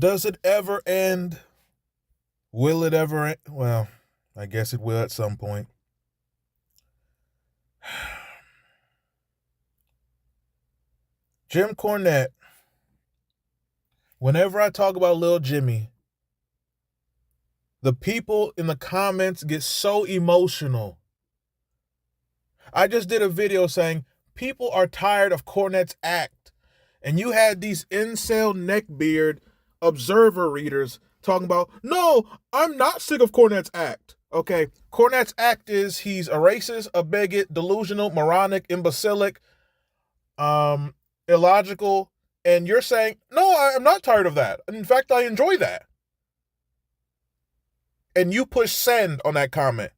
Does it ever end? Will it ever end? Well, I guess it will at some point. Jim Cornette, whenever I talk about Lil Jimmy, the people in the comments get so emotional. I just did a video saying people are tired of Cornette's act. And you had these incel neckbeard observer readers talking about, no, I'm not sick of Cornette's act. Okay, Cornette's act is he's a racist, a bigot, delusional, moronic, imbecilic, illogical, and you're saying, no, I'm not tired of that. In fact, I enjoy that. And you push send on that comment.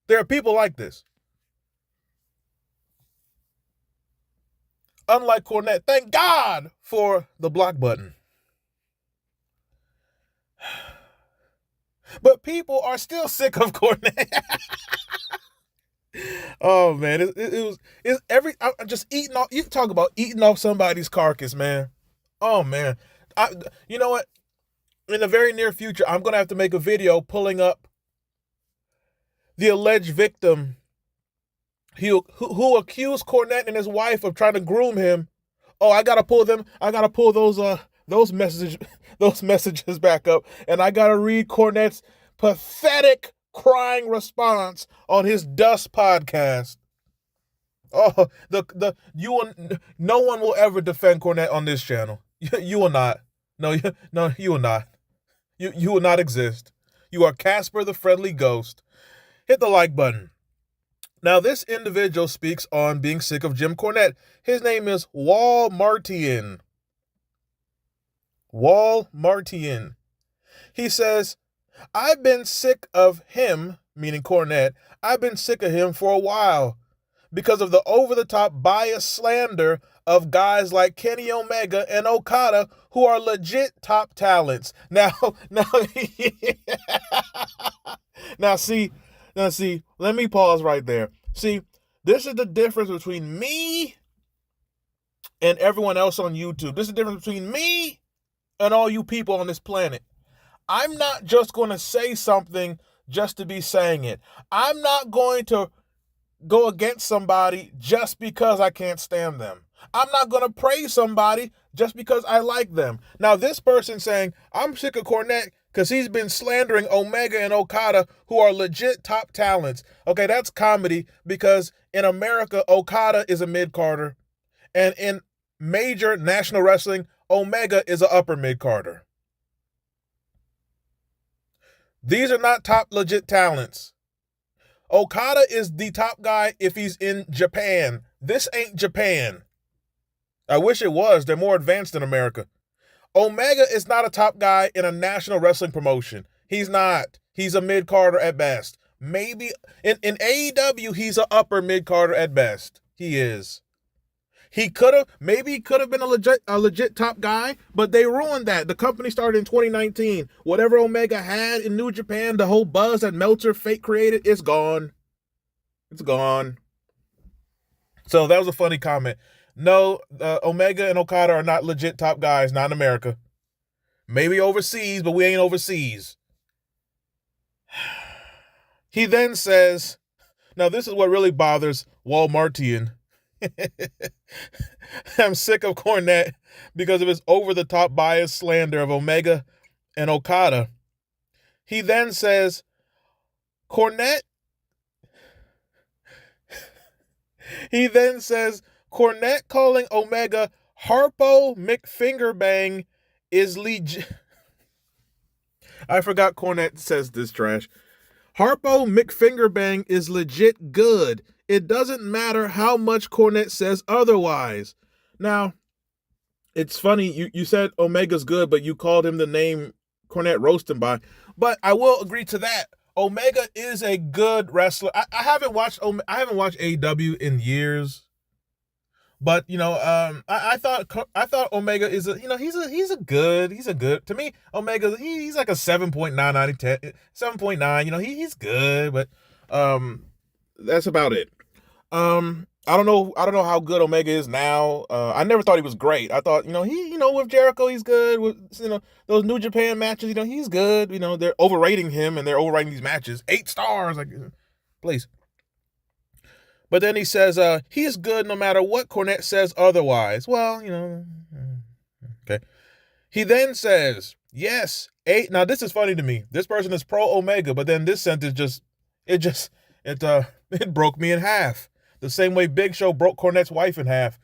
There are people like this. Unlike Cornette, thank God for the block button. But people are still sick of Cornette. Oh man, I'm just eating off. You talk about eating off somebody's carcass, man. Oh man, you know what? In the very near future, I'm gonna have to make a video pulling up the alleged victim who accused Cornette and his wife of trying to groom him. Oh, I gotta pull those messages back up, and I gotta read Cornette's pathetic crying response on his Dust podcast. Oh, no one will ever defend Cornette on this channel. You will not. No, you will not. You will not exist. You are Casper the Friendly Ghost. Hit the like button. Now, this individual speaks on being sick of Jim Cornette. His name is Wal Martian. Wal Martian. He says, I've been sick of him, meaning Cornette. I've been sick of him for a while because of the over-the-top bias slander of guys like Kenny Omega and Okada who are legit top talents. Now, see, let me pause right there. See, this is the difference between me and everyone else on YouTube. This is the difference between me and all you people on this planet. I'm not just going to say something just to be saying it. I'm not going to go against somebody just because I can't stand them. I'm not going to praise somebody just because I like them. Now, this person saying, I'm sick of Cornette because he's been slandering Omega and Okada, who are legit top talents. Okay, that's comedy because in America, Okada is a mid-carder. And in major national wrestling, Omega is an upper mid-carder. These are not top legit talents. Okada is the top guy if he's in Japan. This ain't Japan. I wish it was. They're more advanced than America. Omega is not a top guy in a national wrestling promotion. He's not. He's a mid-carder at best. Maybe in AEW, he's an upper mid-carder at best. He is. He could have been a legit top guy, but they ruined that. The company started in 2019. Whatever Omega had in New Japan, the whole buzz that Meltzer fake created, it's gone. It's gone. So that was a funny comment. No, Omega and Okada are not legit top guys, not in America. Maybe overseas, but we ain't overseas. He then says, now this is what really bothers Wal Martian. I'm sick of Cornette because of his over-the-top bias slander of Omega and Okada. He then says, Cornette calling Omega Harpo McFingerbang is legit. I forgot Cornette says this trash. Harpo McFingerbang is legit good. It doesn't matter how much Cornette says otherwise. Now, it's funny, you said Omega's good, but you called him the name Cornette roasted him by. But I will agree to that. Omega is a good wrestler. I haven't watched AEW in years. But I thought Omega is he's a good to me. Omega he's like a 7.9 out of 10, 7.9. He's good, but that's about it. I don't know how good Omega is now. I never thought he was great. I thought, with Jericho, he's good. With, those New Japan matches, he's good. They're overrating him and they're overrating these matches. 8 stars. Like, please. But then he says, he's good no matter what Cornette says otherwise. Well, okay. He then says, yes, now this is funny to me. This person is pro Omega, but then this sentence it broke me in half. The same way Big Show broke Cornette's wife in half.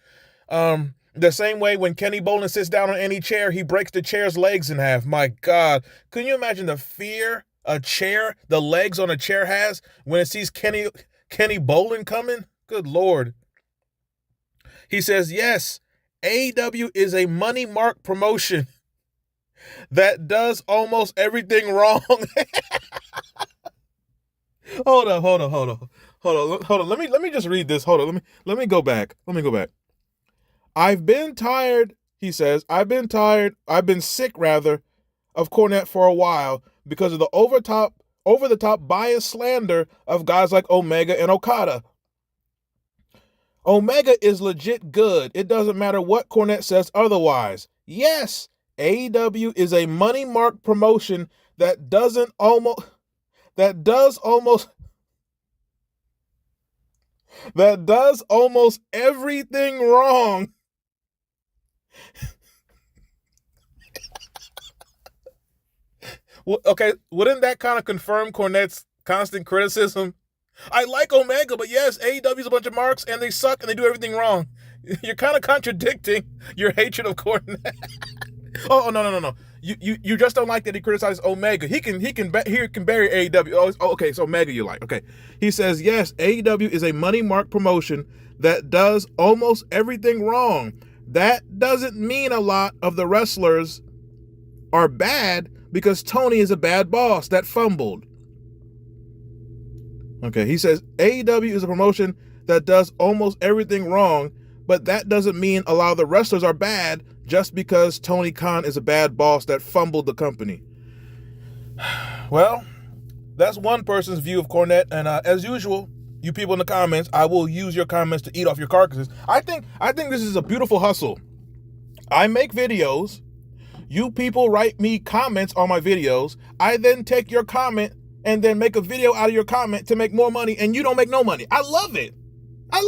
The same way when Kenny Bolin sits down on any chair, he breaks the chair's legs in half. My God. Can you imagine the fear the legs on a chair has when it sees Kenny Bolin coming? Good Lord. He says, yes, AEW is a money mark promotion that does almost everything wrong. Hold on. Let me just read this. Hold on. Let me go back. I've been tired, he says. I've been sick rather, of Cornette for a while because of the over the top bias slander of guys like Omega and Okada. Omega is legit good. It doesn't matter what Cornette says otherwise. Yes, AEW is a money mark promotion that does almost everything wrong. Well, okay, wouldn't that kind of confirm Cornette's constant criticism? I like Omega, but yes, AEW's a bunch of marks and they suck and they do everything wrong. You're kind of contradicting your hatred of Cornette. Oh, no. You just don't like that he criticizes Omega. He can bury AEW. Oh, okay, so Omega you like. Okay. He says, yes, AEW is a money mark promotion that does almost everything wrong. That doesn't mean a lot of the wrestlers are bad because Tony is a bad boss that fumbled. Okay, he says AEW is a promotion that does almost everything wrong, but that doesn't mean a lot of the wrestlers are bad just because Tony Khan is a bad boss that fumbled the company. Well, that's one person's view of Cornette, and as usual, you people in the comments, I will use your comments to eat off your carcasses. I think this is a beautiful hustle. I make videos. You people write me comments on my videos. I then take your comment and then make a video out of your comment to make more money, and you don't make no money. I love it. I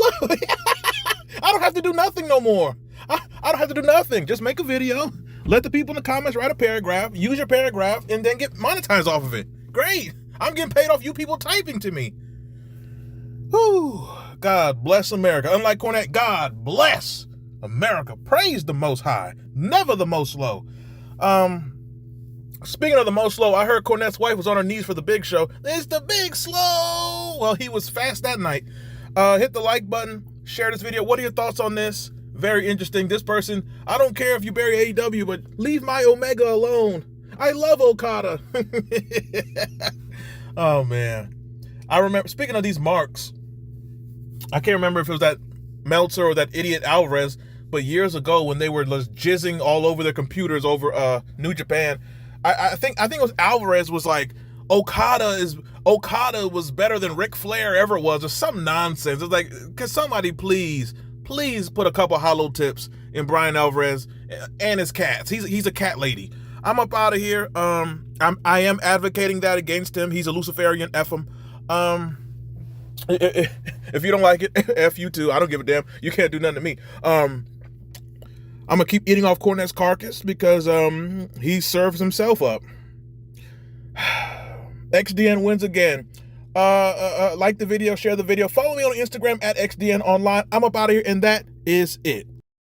don't have to do nothing no more. I don't have to do nothing. Just make a video, let the people in the comments write a paragraph, use your paragraph, and then get monetized off of it. Great. I'm getting paid off you people typing to me. Whew. God bless America. Unlike Cornette, God bless America. Praise the Most High, never the Most Low. Speaking of the Most Low, I heard Cornette's wife was on her knees for the Big Show. It's the Big Slow. Well, he was fast that night. Hit the like button, share this video. What are your thoughts on this? Very interesting. This person, I don't care if you bury AEW, but leave my Omega alone. I love Okada. Oh, man. I remember, speaking of these marks, I can't remember if it was that Meltzer or that idiot Alvarez, but years ago when they were just jizzing all over their computers over New Japan, I think it was Alvarez was like, Okada was better than Ric Flair ever was, or some nonsense. It's like, can somebody please put a couple hollow tips in Brian Alvarez and his cats. He's a cat lady. I'm up out of here. I am advocating that against him. He's a Luciferian. F him. If you don't like it, F you too. I don't give a damn. You can't do nothing to me. I'm gonna keep eating off Cornette's carcass because he serves himself up. XDN wins again. Like the video, share the video, follow me on Instagram at XDN Online. I'm up out of here, and that is it.